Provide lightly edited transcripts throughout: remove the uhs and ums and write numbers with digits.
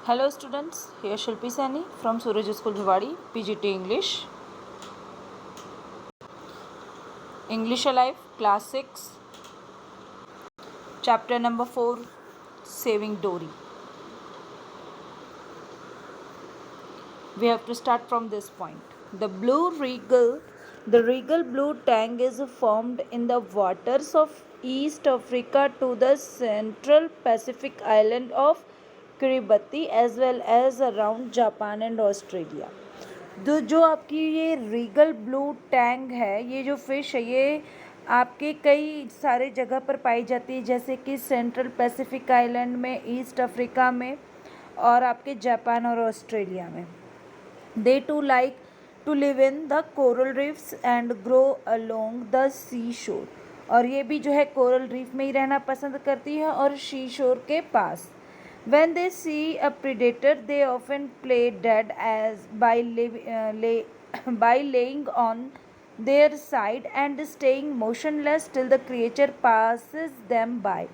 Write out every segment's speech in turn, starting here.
Hello students, here Shilpi Sani from Suraj School Bhiwadi, PGT English. English Alive, Class 6, Chapter number 4, Saving Dory. We have to start from this point. The regal blue tang is formed in the waters of East Africa to the Central Pacific island of Kiribati as well as around Japan and Australia. जो आपकी ये Regal blue Tang है, ये जो fish है ये आपके कई सारे जगह पर पाई जाती है, जैसे कि सेंट्रल पैसिफिक आइलैंड में, ईस्ट अफ्रीका में और आपके जापान और ऑस्ट्रेलिया में. They too like to live in the coral reefs and grow along the seashore. और ये भी जो है कोरल रीफ में ही रहना पसंद करती है और सी शोर के पास. When they see a predator, they often play dead as by laying on their side and staying motionless till the creature passes them by.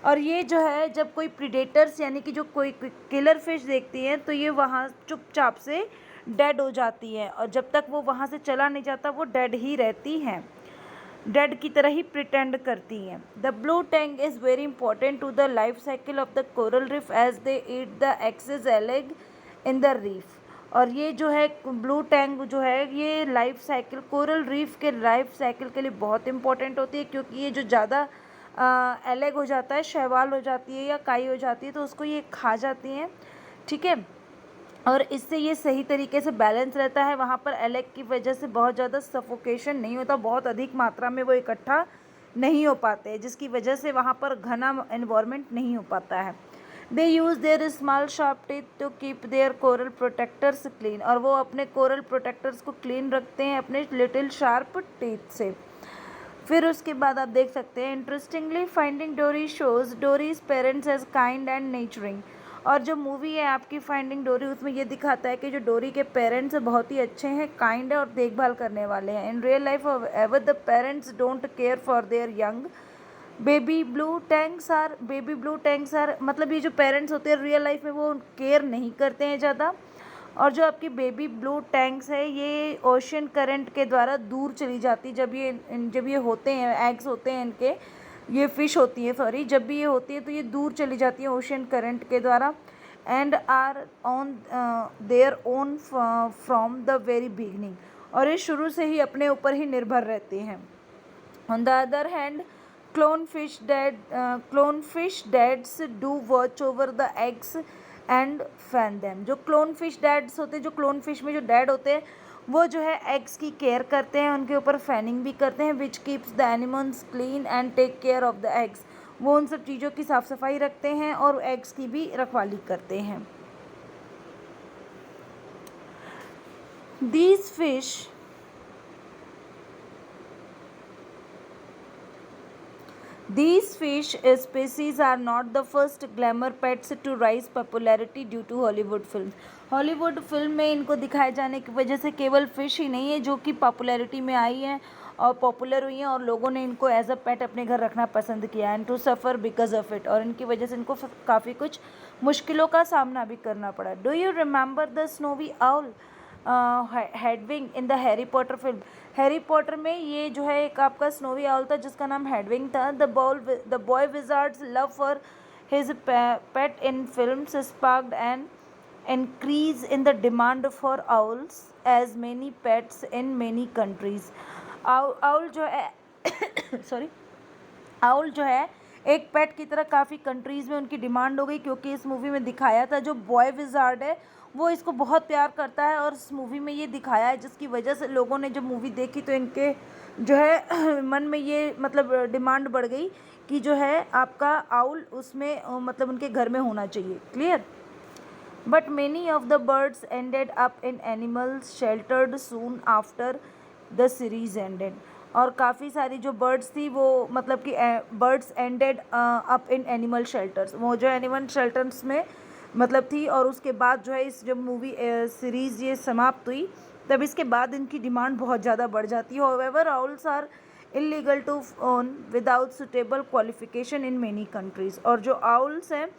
और ये जो है जब कोई प्रीडेटर्स यानी कि जो कोई किलर फिश देखती हैं तो ये वहाँ चुपचाप से डेड हो जाती हैं और जब तक वो वहाँ से चला नहीं जाता वो डेड ही रहती हैं, डेड की तरह ही प्रिटेंड करती हैं. The blue tang is very important to the life cycle of the coral reef as they eat the excess algae in the reef. और ये जो है ब्लू टैंग जो है ये लाइफ साइकिल कोरल रीफ के लाइफ साइकिल के लिए बहुत इंपॉर्टेंट होती है, क्योंकि ये जो ज़्यादा एलेग हो जाता है, शैवाल हो जाती है या काई हो जाती है तो उसको ये खा जाती हैं. ठीक है, और इससे ये सही तरीके से बैलेंस रहता है. वहाँ पर एलेग की वजह से बहुत ज़्यादा सफोकेशन नहीं होता, बहुत अधिक मात्रा में वो इकट्ठा नहीं हो पाते, जिसकी वजह से वहाँ पर घना एनवायरनमेंट नहीं हो पाता है. They use their small sharp teeth to keep their coral protectors clean. और वो अपने कोरल प्रोटेक्टर्स को क्लीन रखते हैं अपने लिटिल शार्प टीथ से. फिर उसके बाद आप देख सकते हैं interestingly Finding Dory shows Dory's parents as kind and nurturing. और जो मूवी है आपकी फाइंडिंग डोरी उसमें ये दिखाता है कि जो डोरी के पेरेंट्स बहुत ही अच्छे हैं, काइंड है और देखभाल करने वाले हैं. In real life ever the parents don't care for their young baby blue tanks are मतलब ये जो पेरेंट्स होते हैं रियल लाइफ में वो केयर नहीं करते हैं ज़्यादा. और जो आपकी बेबी ब्लू टैंक्स है ये ओशन करंट के द्वारा दूर चली जाती, जब ये होते हैं, एग्स होते हैं इनके, ये फ़िश होती है सॉरी, जब भी ये होती है तो ये दूर चली जाती है ओशन करंट के द्वारा. And are on their own from the very beginning. और ये शुरू से ही अपने ऊपर ही निर्भर रहते हैं. On the other hand clown fish dads do watch over the eggs and fan them. जो क्लोन फिश डैड्स होते हैं, जो क्लोन फिश में जो डैड होते हैं वो जो है एग्स की केयर करते हैं, उनके ऊपर फैनिंग भी करते हैं, which keeps the animals clean and take care of the eggs. वो उन सब चीज़ों की साफ़ सफाई रखते हैं और एग्स की भी रखवाली करते हैं. These fish species are not the first glamour pets to rise popularity due to Hollywood films. Hollywood film में इनको दिखाए जाने की वजह से केवल फ़िश ही नहीं है जो कि पॉपुलैरिटी में आई हैं और पॉपुलर हुई हैं और लोगों ने इनको एज अ पेट अपने घर रखना पसंद किया and to suffer because of it. और इनकी वजह से इनको काफ़ी कुछ मुश्किलों का सामना भी करना पड़ा. Do you remember the snowy owl Hedwig in the Harry Potter film? Harry Potter में ये जो है एक आपका स्नोवी आउल था जिसका नाम हेडविंग था. The boy wizard's love for his pet in films sparked an increase in the demand for owls as many pets in many countries. Owl जो है सॉरी आउल जो है एक पेट की तरह काफ़ी कंट्रीज़ में उनकी डिमांड हो गई, क्योंकि इस मूवी में दिखाया था जो बॉय विजार्ड है वो इसको बहुत प्यार करता है और इस मूवी में ये दिखाया है, जिसकी वजह से लोगों ने जब मूवी देखी तो इनके जो है मन में ये मतलब डिमांड बढ़ गई कि जो है आपका आउल उसमें मतलब उनके घर में होना चाहिए. Clear? But many of the birds ended up in animal sheltered soon after the series ended. और काफ़ी सारी जो बर्ड्स थी वो मतलब कि birds ended up in animal shelters, वो जो एनिमल शेल्टर्स में मतलब थी. और उसके बाद जो है इस जब मूवी सीरीज़ ये समाप्त हुई तब इसके बाद इनकी डिमांड बहुत ज़्यादा बढ़ जाती है. However, owls are illegal to own without suitable qualification in many countries. और जो आउल्स हैं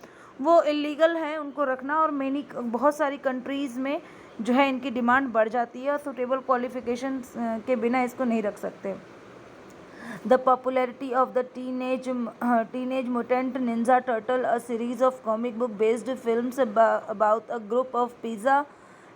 वो इलीगल हैं उनको रखना, और मैनी बहुत सारी कंट्रीज़ में जो है इनकी डिमांड बढ़ जाती है और सुटेबल क्वालिफिकेशंस के बिना इसको नहीं रख सकते। The popularity of the Teenage Mutant Ninja Turtle, a series of comic book based films about a group of pizza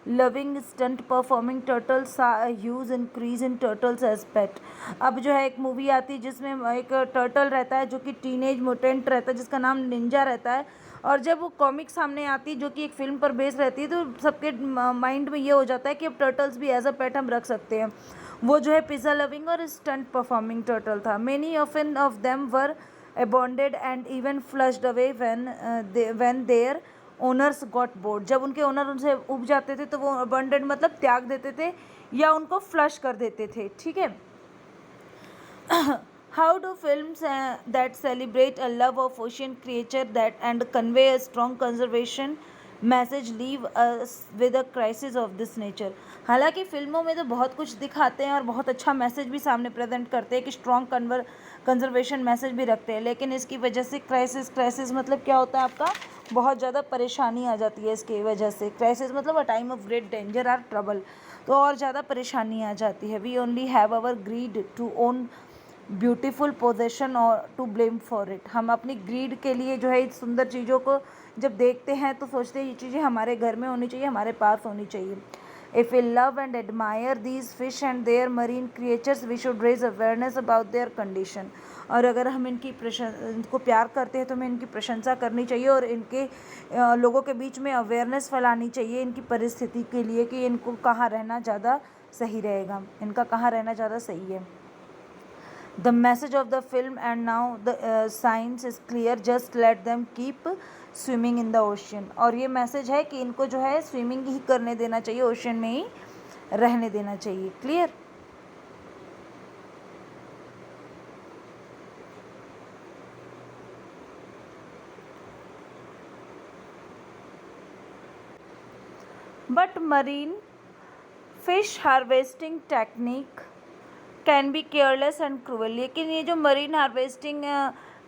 loving stunt performing turtles, saw a huge increase in turtles as pet। अब जो है एक movie आती है जिसमें एक turtle रहता है जो कि टीनेज मुटेंट रहता है जिसका नाम निंजा रहता है, और जब वो कॉमिक सामने आती है जो कि एक फिल्म पर बेस्ड रहती है तो सबके माइंड में ये हो जाता है कि अब टर्टल्स भी एज अ पेट हम रख सकते हैं। वो जो है पिज़्ज़ा लविंग और स्टंट परफॉर्मिंग टर्टल था। Many of them were abandoned and even flushed away when their owners got bored. जब उनके ओनर उनसे उब जाते थे तो वो अबॉन्डेड मतलब त्याग देते थे या उनको फ्लश कर देते थे, ठीक है। How do films that celebrate a love of ocean creature that and convey a strong conservation message leave us with a crisis of this nature. हालांकि फिल्मों में तो बहुत कुछ दिखाते हैं और बहुत अच्छा मैसेज भी सामने प्रेजेंट करते हैं कि स्ट्रॉन्ग कंजर्वेशन मैसेज भी रखते हैं, लेकिन इसकी वजह से क्राइसिस मतलब क्या होता है आपका, बहुत ज़्यादा परेशानी आ जाती है इसकी वजह से। क्राइसिस मतलब a time of great danger or trouble, तो और ज़्यादा परेशानी आ जाती है। We only have our greed to own beautiful possession और टू ब्लेम फॉर इट। हम अपनी ग्रीड के लिए जो है इस सुंदर चीज़ों को जब देखते हैं तो सोचते हैं ये चीज़ें हमारे घर में होनी चाहिए, हमारे पास होनी चाहिए। If we love and admire these fish and their marine creatures we should raise awareness about their condition. और अगर हम इनको प्यार करते हैं तो हमें इनकी प्रशंसा करनी चाहिए और इनके लोगों के बीच में अवेयरनेस फैलानी चाहिए इनकी परिस्थिति के लिए कि इनको कहाँ रहना ज़्यादा सही रहेगा, इनका कहाँ रहना ज़्यादा सही है। The message of the film and now the science is clear, just let them keep swimming in the ocean। और ये मैसेज है कि इनको जो है स्विमिंग ही करने देना चाहिए, ओशन में ही रहने देना चाहिए। Clear. But marine fish harvesting technique can be careless and cruel. लेकिन ये जो मरीन हार्वेस्टिंग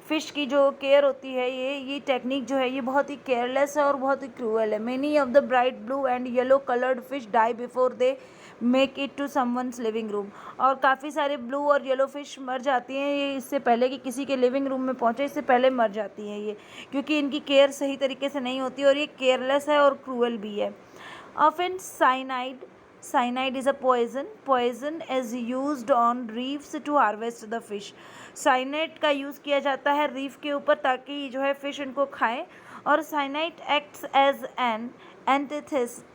फ़िश की जो केयर होती है ये टेक्निक जो है ये बहुत ही केयरलेस है और बहुत ही क्रूअल है। Many of the bright blue and yellow coloured fish die before they make it to someone's living room. और काफ़ी सारे ब्लू और येलो फिश मर जाती हैं ये इससे पहले कि किसी के लिविंग रूम में पहुँचे, इससे पहले मर जाती हैं ये, क्योंकि इनकी केयर सही तरीके से नहीं होती और ये केयरलेस है और क्रूअल भी है। Often Cyanide is a poison. Poison is used on reefs to harvest the fish. Cyanide का यूज़ किया जाता है रीफ के ऊपर ताकि जो है फिश इनको खाएं, और cyanide acts as an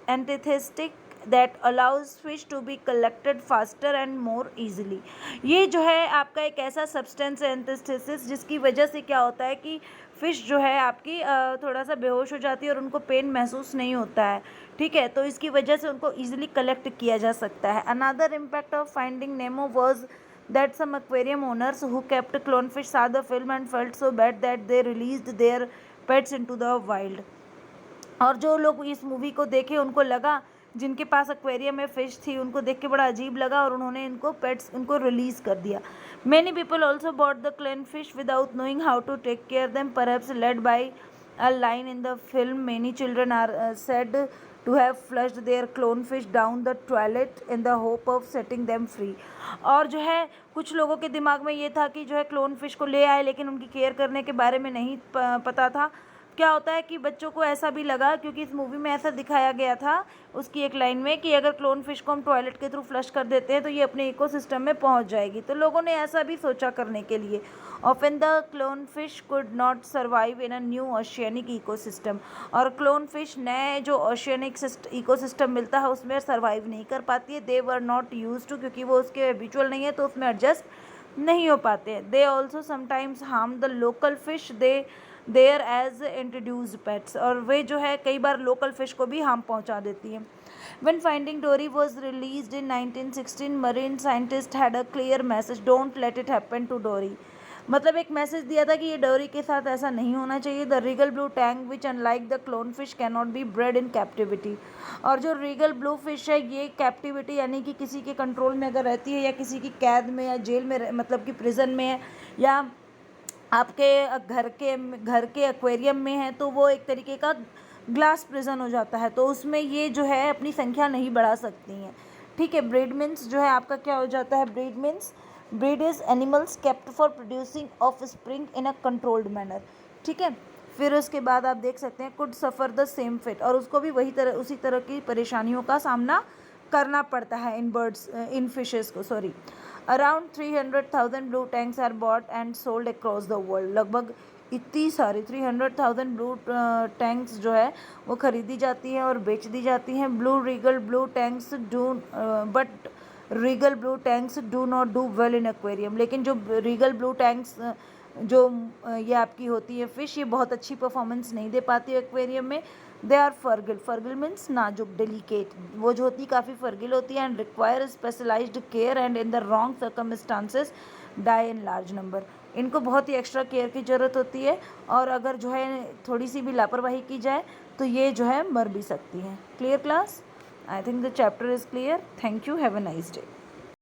anaesthetic that allows fish to be collected faster and more easily. ये जो है आपका एक ऐसा सब्सटेंस है एंटीथेसिस जिसकी वजह से क्या होता है कि फ़िश जो है आपकी थोड़ा सा बेहोश हो जाती है और उनको पेन महसूस नहीं होता है, ठीक है, तो इसकी वजह से उनको ईजिली कलेक्ट किया जा सकता है। Another impact of finding Nemo was that some aquarium owners who kept clownfish saw the film and felt so bad that they released their pets into the wild। और जो लोग इस मूवी को देखे उनको लगा, जिनके पास एक्वेरियम में फ़िश थी उनको देख के बड़ा अजीब लगा और उन्होंने इनको पेट्स उनको रिलीज़ कर दिया। Many people also bought the clownfish without knowing how to take care them, perhaps led by a line in the film many children are said to have flushed their clownfish down the toilet in the hope of setting them free। और जो है कुछ लोगों के दिमाग में ये था कि जो है क्लोनफिश को ले आए लेकिन उनकी केयर करने के बारे में नहीं पता था। क्या होता है कि बच्चों को ऐसा भी लगा, क्योंकि इस मूवी में ऐसा दिखाया गया था उसकी एक लाइन में कि अगर क्लोनफिश को हम टॉयलेट के थ्रू फ्लश कर देते हैं तो ये अपने इकोसिस्टम में पहुंच जाएगी, तो लोगों ने ऐसा भी सोचा करने के लिए। Often the clownfish could not survive in a new oceanic ecosystem. और क्लोनफिश नए जो ओशियनिक इकोसिस्टम मिलता है उसमें सर्वाइव नहीं कर पाती है। दे वर नॉट यूज टू, क्योंकि वो उसके हैबिचुअल नहीं है तो उसमें एडजस्ट नहीं हो पाते हैं। They also sometimes harm the local fish there as introduced pets. और वे जो है कई बार लोकल फिश को भी हार्म पहुंचा देती हैं। When Finding Dory was released in 1916, marine scientists had a clear message: don't let it happen to Dory। मतलब एक मैसेज दिया था कि ये डोरी के साथ ऐसा नहीं होना चाहिए। The Regal blue tank which unlike the clown fish can not be bread in captivity. और जो रीगल ब्लू फिश है ये कैप्टिविटी यानी कि किसी के कंट्रोल में अगर रहती है या किसी की कैद में या जेल में मतलब कि प्रिजन में है या आपके घर के एक्वेरियम में है तो वो एक तरीके का ग्लास प्रिजन हो जाता है, तो उसमें ये जो है अपनी संख्या नहीं बढ़ा सकती हैं। ठीक है, ब्रीड मीन्स जो है आपका क्या हो जाता है, breed is animals kept for producing offspring in a controlled manner. ठीक है, फिर उसके बाद आप देख सकते हैं could suffer the same fate, और उसको भी उसी तरह की परेशानियों का सामना करना पड़ता है इन फिशेस को। Sorry, around 300,000 blue tanks are bought and sold across the world. लगभग इतनी सारी 300,000 ब्लू टैंक्स जो है वो खरीदी जाती हैं और बेच दी जाती हैं। Regal blue tanks do not do well in aquarium. लेकिन जो रीगल ब्लू टैंक्स जो ये आपकी होती है फिश, ये बहुत अच्छी परफॉर्मेंस नहीं दे पाती है एक्वेरियम में। दे आर फर्गिल मीन्स नाजुक, डेलिकेट, वो जो होती काफ़ी फर्गिल होती है, and require specialised care and in the wrong circumstances die in large number. इनको बहुत ही एक्स्ट्रा केयर की ज़रूरत होती है, और अगर जो है थोड़ी सी भी लापरवाही की जाए तो ये जो है मर भी सकती हैं। Clear class? I think the chapter is clear. Thank you, have a nice day.